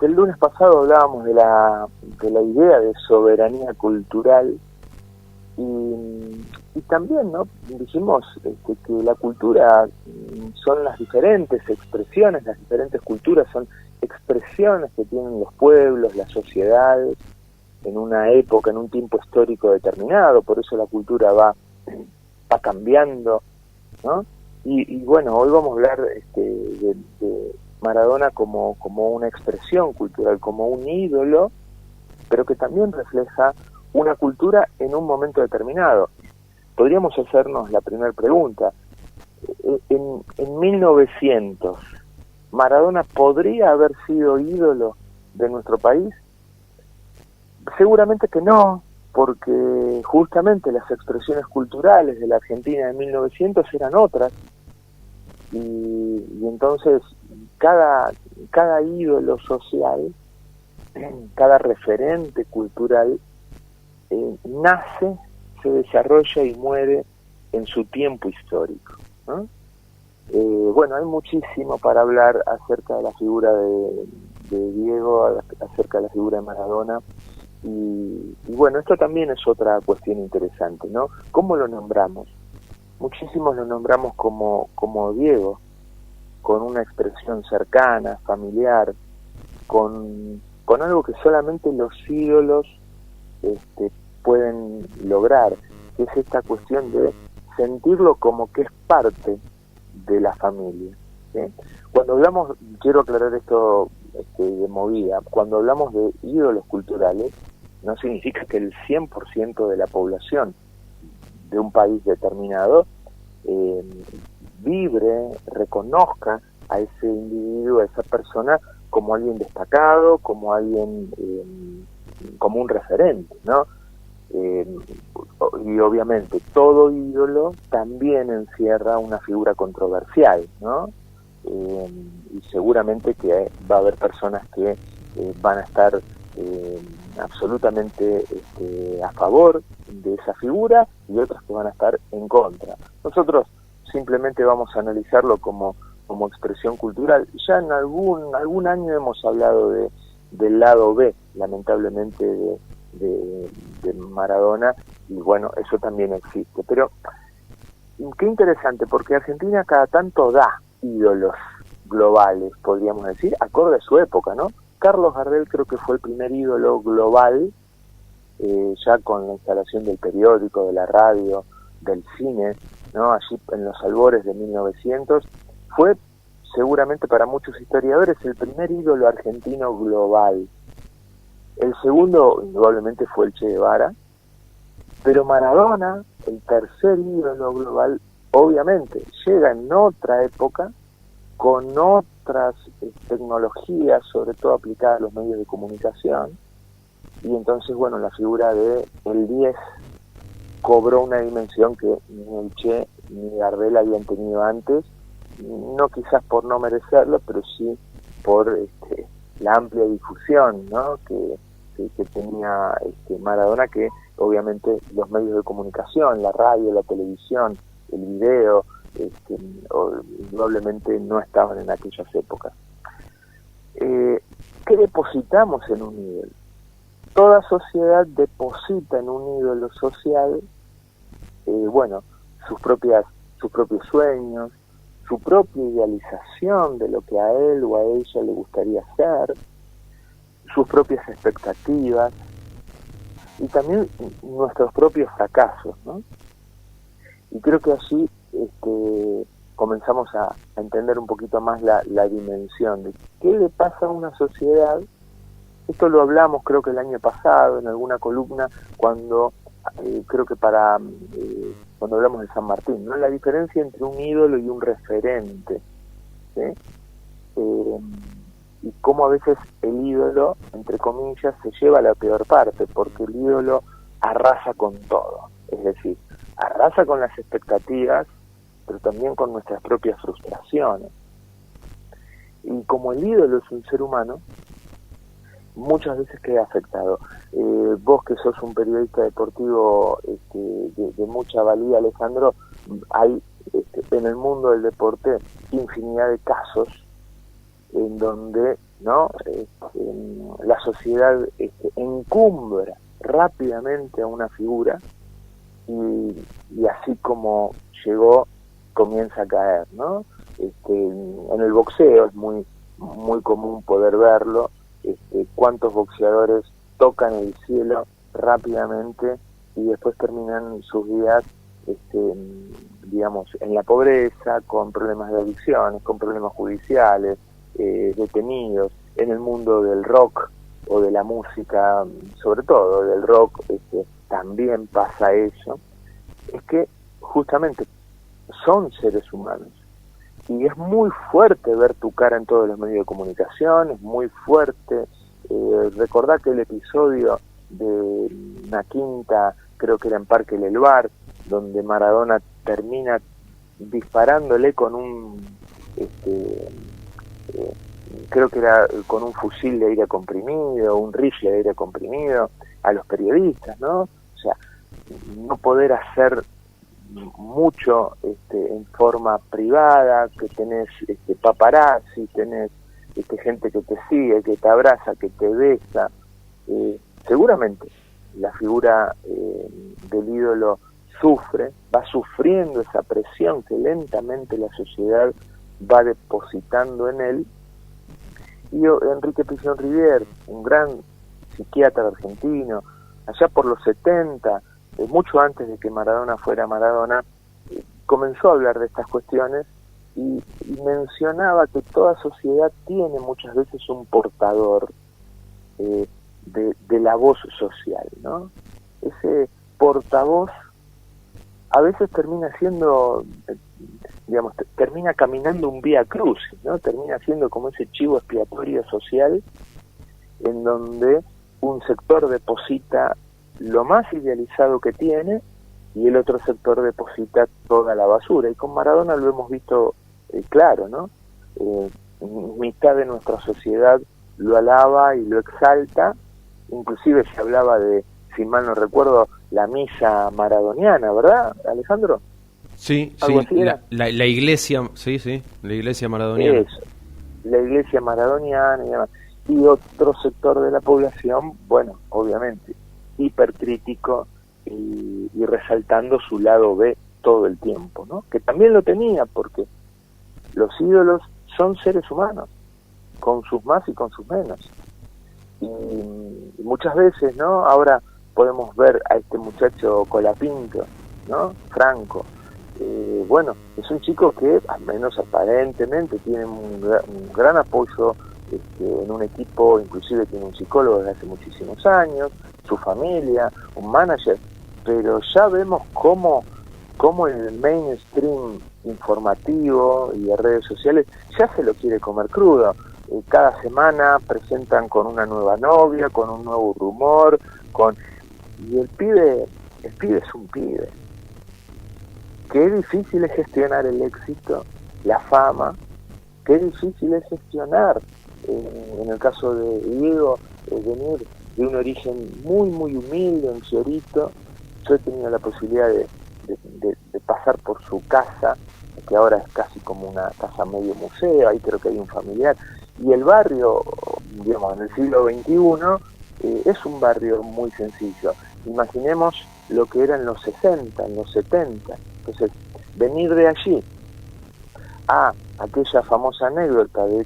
El lunes pasado hablábamos de la idea de soberanía cultural y también, ¿no? Dijimos que la cultura son las diferentes expresiones, las diferentes culturas son expresiones que tienen los pueblos, las sociedades, en una época, en un tiempo histórico determinado. Por eso la cultura va cambiando, ¿no? Y bueno, hoy vamos a hablar de Maradona como una expresión cultural, como un ídolo, pero que también refleja una cultura en un momento determinado. Podríamos hacernos la primera pregunta. En 1900, ¿Maradona podría haber sido ídolo de nuestro país? Seguramente que no, porque justamente las expresiones culturales de la Argentina de 1900 eran otras, y entonces cada ídolo social, cada referente cultural nace, se desarrolla y muere en su tiempo histórico, ¿no? Bueno, hay muchísimo para hablar acerca de la figura de Diego, acerca de la figura de Maradona, y bueno, esto también es otra cuestión interesante, ¿no? ¿Cómo lo nombramos? Muchísimos lo nombramos como Diego, con una expresión cercana, familiar, con algo que solamente los ídolos pueden lograr, que es esta cuestión de sentirlo como que es parte de la familia, ¿sí? Cuando hablamos, quiero aclarar esto de movida, cuando hablamos de ídolos culturales, no significa que el 100% de la población de un país determinado vibre, reconozca a ese individuo, a esa persona, como alguien destacado, como alguien, como un referente, ¿no? Y obviamente todo ídolo también encierra una figura controversial, ¿no? Y seguramente que va a haber personas que van a estar absolutamente a favor de esa figura y otras que van a estar en contra. Nosotros simplemente vamos a analizarlo como expresión cultural. Ya en algún año hemos hablado del lado B, lamentablemente, de Maradona, y bueno, eso también existe. Pero qué interesante, porque Argentina cada tanto da ídolos globales, podríamos decir, acorde a su época, ¿no? Carlos Gardel creo que fue el primer ídolo global, ya con la instalación del periódico, de la radio, del cine, ¿no? Allí en los albores de 1900, fue seguramente para muchos historiadores el primer ídolo argentino global. El segundo indudablemente fue el Che Guevara, pero Maradona, el tercer ídolo global, obviamente llega en otra época, con otras tecnologías, sobre todo aplicadas a los medios de comunicación, y entonces, bueno, la figura de el 10 cobró una dimensión que ni el Che ni Gardel habían tenido antes, no quizás por no merecerlo, pero sí por la amplia difusión, ¿no? que tenía Maradona, que obviamente los medios de comunicación, la radio, la televisión, el video, indudablemente no estaban en aquellas épocas. ¿Qué depositamos en un ídolo? Toda sociedad deposita en un ídolo social, bueno, sus propios sueños, su propia idealización de lo que a él o a ella le gustaría hacer, sus propias expectativas y también nuestros propios fracasos, ¿no? Y creo que allí comenzamos a entender un poquito más la dimensión de qué le pasa a una sociedad. Esto lo hablamos creo que el año pasado en alguna columna, cuando creo que cuando hablamos de San Martín, ¿no? La diferencia entre un ídolo y un referente, ¿sí? Y cómo a veces el ídolo, entre comillas, se lleva a la peor parte, porque el ídolo arrasa con todo, es decir, arrasa con las expectativas, pero también con nuestras propias frustraciones. Y como el ídolo es un ser humano, muchas veces queda afectado. Vos que sos un periodista deportivo de mucha valía, Alejandro, hay en el mundo del deporte infinidad de casos en donde ¿no? La sociedad encumbra rápidamente a una figura y así como llegó, comienza a caer, ¿no? En el boxeo es muy común poder verlo, cuántos boxeadores tocan el cielo rápidamente y después terminan sus días, digamos, en la pobreza, con problemas de adicciones, con problemas judiciales, detenidos. En el mundo del rock o de la música, sobre todo del rock, también pasa eso. Es que justamente son seres humanos y es muy fuerte ver tu cara en todos los medios de comunicación, es muy fuerte. Recordá que el episodio de una quinta, creo que era en Parque El Bar, donde Maradona termina disparándole con un creo que era con un fusil de aire comprimido, un rifle de aire comprimido a los periodistas, ¿no? O sea, no poder hacer mucho en forma privada, que tenés paparazzi, tenés gente que te sigue, que te abraza, que te besa. Seguramente la figura del ídolo va sufriendo esa presión que lentamente la sociedad va depositando en él. Y Enrique Prisión Rivière, un gran psiquiatra argentino, allá por los 70, mucho antes de que Maradona fuera Maradona, comenzó a hablar de estas cuestiones y mencionaba que toda sociedad tiene muchas veces un portador de la voz social, ¿no? Ese portavoz a veces termina siendo, digamos, termina caminando un vía crucis, ¿no? Termina siendo como ese chivo expiatorio social en donde un sector deposita lo más idealizado que tiene y el otro sector deposita toda la basura. Y con Maradona lo hemos visto claro, ¿no? Mitad de nuestra sociedad lo alaba y lo exalta, inclusive se hablaba de, si mal no recuerdo, la misa maradoniana, ¿verdad, Alejandro? Sí, ¿Algo sí, así era? la iglesia, sí, la iglesia maradoniana. Eso, la iglesia maradoniana y demás. Y otro sector de la población, bueno, obviamente, hipercrítico y resaltando su lado B todo el tiempo, ¿no? Que también lo tenía, porque los ídolos son seres humanos, con sus más y con sus menos. Y muchas veces, ¿no? Ahora podemos ver a este muchacho Colapinto, ¿no? Franco. Bueno, es un chico que, al menos aparentemente, tiene un gran apoyo en un equipo, inclusive tiene un psicólogo desde hace muchísimos años, su familia, un manager, pero ya vemos cómo el mainstream informativo y de redes sociales ya se lo quiere comer crudo. Cada semana presentan con una nueva novia, con un nuevo rumor, y el pibe es un pibe. Qué difícil es gestionar el éxito, la fama, qué difícil es gestionar, en el caso de Diego, venir de un origen muy humilde en Fiorito. Yo he tenido la posibilidad de pasar por su casa, que ahora es casi como una casa medio museo, ahí creo que hay un familiar, y el barrio, digamos, en el siglo XXI, es un barrio muy sencillo. Imaginemos lo que era en los 60, en los 70. Entonces, venir de allí a aquella famosa anécdota de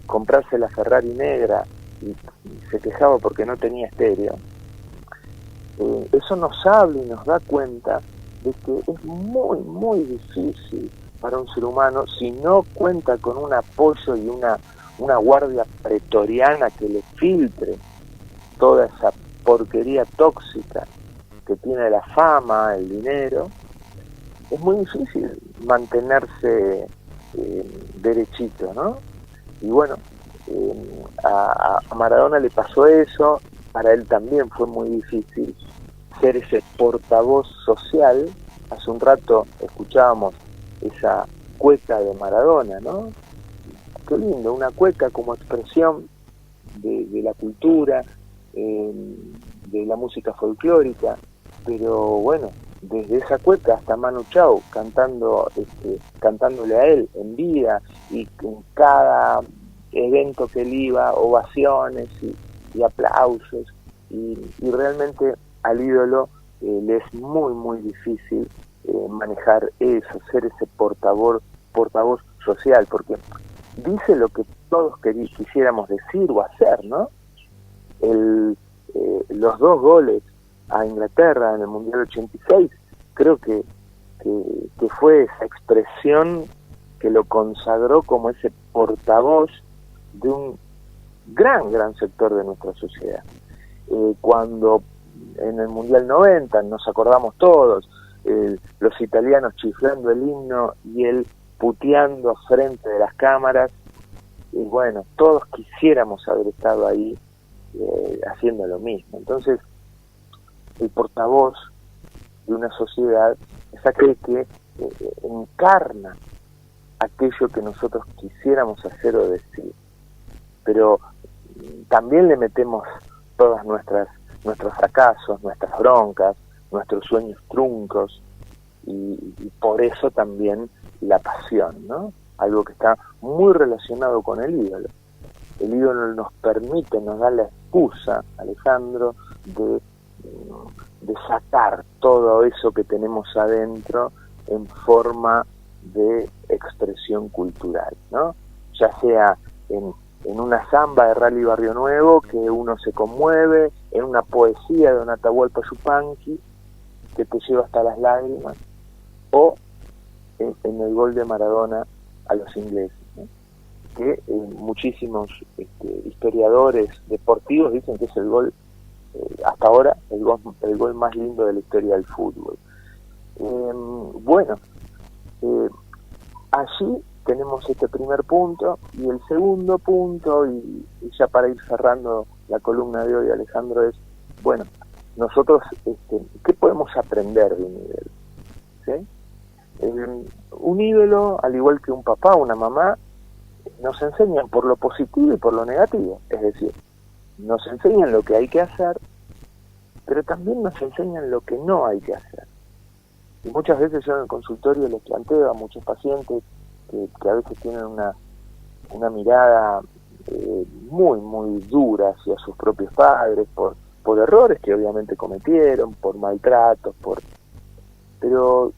comprarse la Ferrari negra y se quejaba porque no tenía estéreo, eso nos habla y nos da cuenta de que es muy difícil para un ser humano, si no cuenta con un apoyo y una guardia pretoriana que le filtre toda esa porquería tóxica que tiene la fama, el dinero. Es muy difícil mantenerse derechito, ¿no? Y bueno, a Maradona le pasó eso, para él también fue muy difícil ser ese portavoz social. Hace un rato escuchábamos esa cueca de Maradona, ¿no? Qué lindo, una cueca como expresión de la cultura, de la música folclórica, pero bueno, desde esa cueca hasta Manu Chao cantándole a él en vida, y en cada evento que él iba, ovaciones y aplausos, y realmente al ídolo le es muy muy difícil manejar eso, ser ese portavoz social, porque dice lo que todos quisiéramos decir o hacer, ¿no? Los 2 goles a Inglaterra en el Mundial 86, creo que fue esa expresión que lo consagró como ese portavoz de un gran sector de nuestra sociedad. Cuando en el Mundial 90, nos acordamos todos, los italianos chiflando el himno y él puteando frente de las cámaras, y bueno, todos quisiéramos haber estado ahí haciendo lo mismo. Entonces, el portavoz de una sociedad es aquel que encarna aquello que nosotros quisiéramos hacer o decir, pero también le metemos todas nuestros fracasos, nuestras broncas, nuestros sueños truncos, y por eso también la pasión, ¿no? Algo que está muy relacionado con el ídolo. El ídolo nos permite, nos da la excusa, Alejandro, de sacar todo eso que tenemos adentro en forma de expresión cultural, ¿no? Ya sea en una samba de Rally Barrio Nuevo, que uno se conmueve, en una poesía de un Atahualpa Yupanqui, que te lleva hasta las lágrimas, o en el gol de Maradona a los ingleses, ¿no? Que muchísimos historiadores deportivos dicen que es el gol, hasta ahora, el gol más lindo de la historia del fútbol. Allí tenemos este primer punto, y el segundo punto, y ya para ir cerrando la columna de hoy, Alejandro, es, bueno, nosotros, ¿qué podemos aprender de un ídolo? ¿Sí? Un ídolo, al igual que un papá o una mamá, nos enseñan por lo positivo y por lo negativo, es decir, nos enseñan lo que hay que hacer, pero también nos enseñan lo que no hay que hacer. Y muchas veces yo en el consultorio les planteo a muchos pacientes que a veces tienen una mirada muy, muy dura hacia sus propios padres, por errores que obviamente cometieron, por maltratos, pero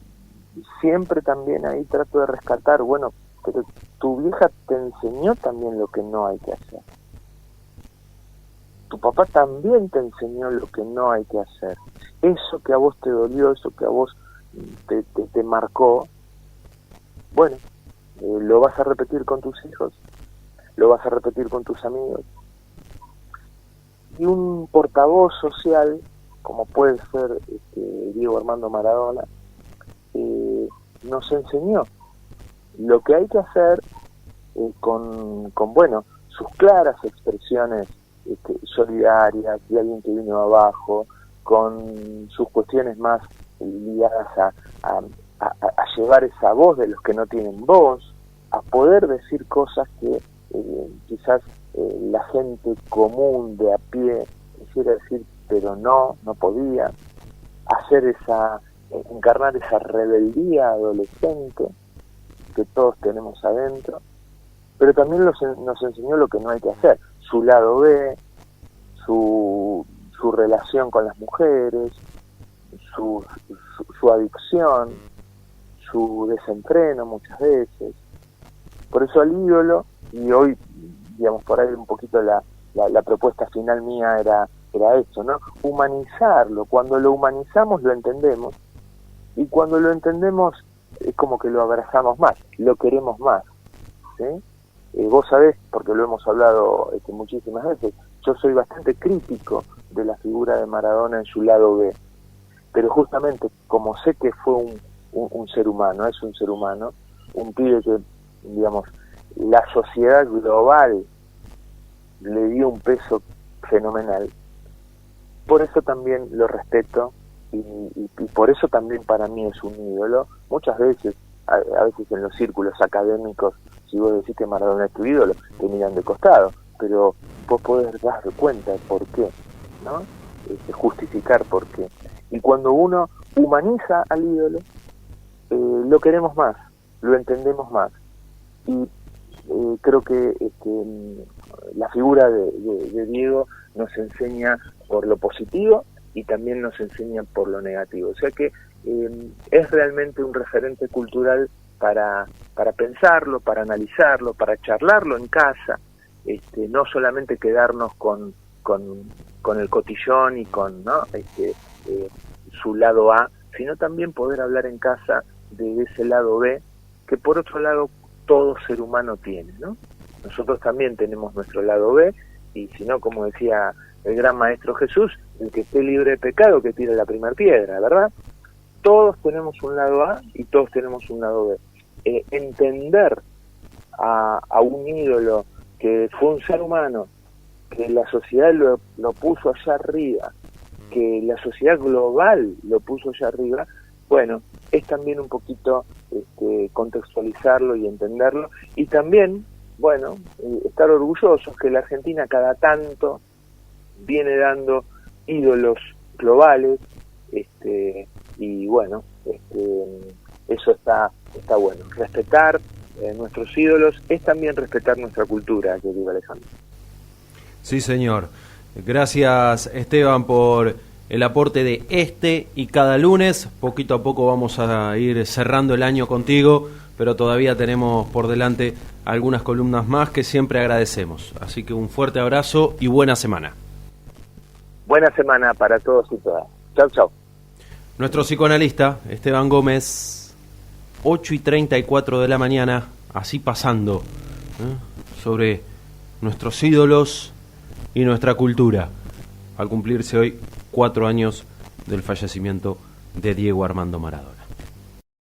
siempre también ahí trato de rescatar, bueno, pero tu vieja te enseñó también lo que no hay que hacer. Tu papá también te enseñó lo que no hay que hacer. Eso que a vos te dolió, eso que a vos te marcó, bueno, lo vas a repetir con tus hijos, lo vas a repetir con tus amigos. Y un portavoz social, como puede ser Diego Armando Maradona, nos enseñó lo que hay que hacer con bueno, sus claras expresiones solidarias de alguien que vino abajo, con sus cuestiones más ligadas a llevar esa voz de los que no tienen voz, a poder decir cosas que quizás la gente común de a pie quisiera decir, pero no podía, encarnar esa rebeldía adolescente que todos tenemos adentro, pero también nos enseñó lo que no hay que hacer, su lado B, su relación con las mujeres, su adicción, su desenfreno muchas veces. Por eso al ídolo, y hoy, digamos, por ahí un poquito la propuesta final mía era esto, ¿no? Humanizarlo. Cuando lo humanizamos lo entendemos, y cuando lo entendemos es como que lo abrazamos más, lo queremos más, ¿sí? Vos sabés, porque lo hemos hablado muchísimas veces, yo soy bastante crítico de la figura de Maradona en su lado B, pero justamente como sé que fue un ser humano, es un ser humano, un pibe que, digamos, la sociedad global le dio un peso fenomenal, por eso también lo respeto, y por eso también para mí es un ídolo. Muchas veces, a veces en los círculos académicos, si vos decís que Maradona es tu ídolo, te miran de costado, pero vos podés dar cuenta de por qué, ¿no? Justificar por qué. Y cuando uno humaniza al ídolo, lo queremos más, lo entendemos más. Y creo que la figura de Diego nos enseña por lo positivo y también nos enseña por lo negativo. O sea que es realmente un referente cultural para pensarlo, para analizarlo, para charlarlo en casa, no solamente quedarnos con el cotillón y con, ¿no?, su lado A, sino también poder hablar en casa de ese lado B, que por otro lado todo ser humano tiene, ¿no? Nosotros también tenemos nuestro lado B, y si no, como decía el gran maestro Jesús, el que esté libre de pecado que tire la primera piedra, ¿verdad? Todos tenemos un lado A y todos tenemos un lado B. Entender a un ídolo que fue un ser humano, que la sociedad lo puso allá arriba, que la sociedad global lo puso allá arriba, bueno, es también un poquito contextualizarlo y entenderlo, y también, bueno, estar orgullosos que la Argentina cada tanto viene dando ídolos globales, y bueno, eso está bueno. Respetar nuestros ídolos es también respetar nuestra cultura, querido Alejandro. Sí, señor. Gracias, Esteban, por el aporte de y cada lunes. Poquito a poco vamos a ir cerrando el año contigo, pero todavía tenemos por delante algunas columnas más que siempre agradecemos. Así que un fuerte abrazo y buena semana. Buena semana para todos y todas. Chau, chau. Nuestro psicoanalista, Esteban Gómez, 8:34 de la mañana, así pasando sobre nuestros ídolos y nuestra cultura, al cumplirse hoy 4 años del fallecimiento de Diego Armando Maradona.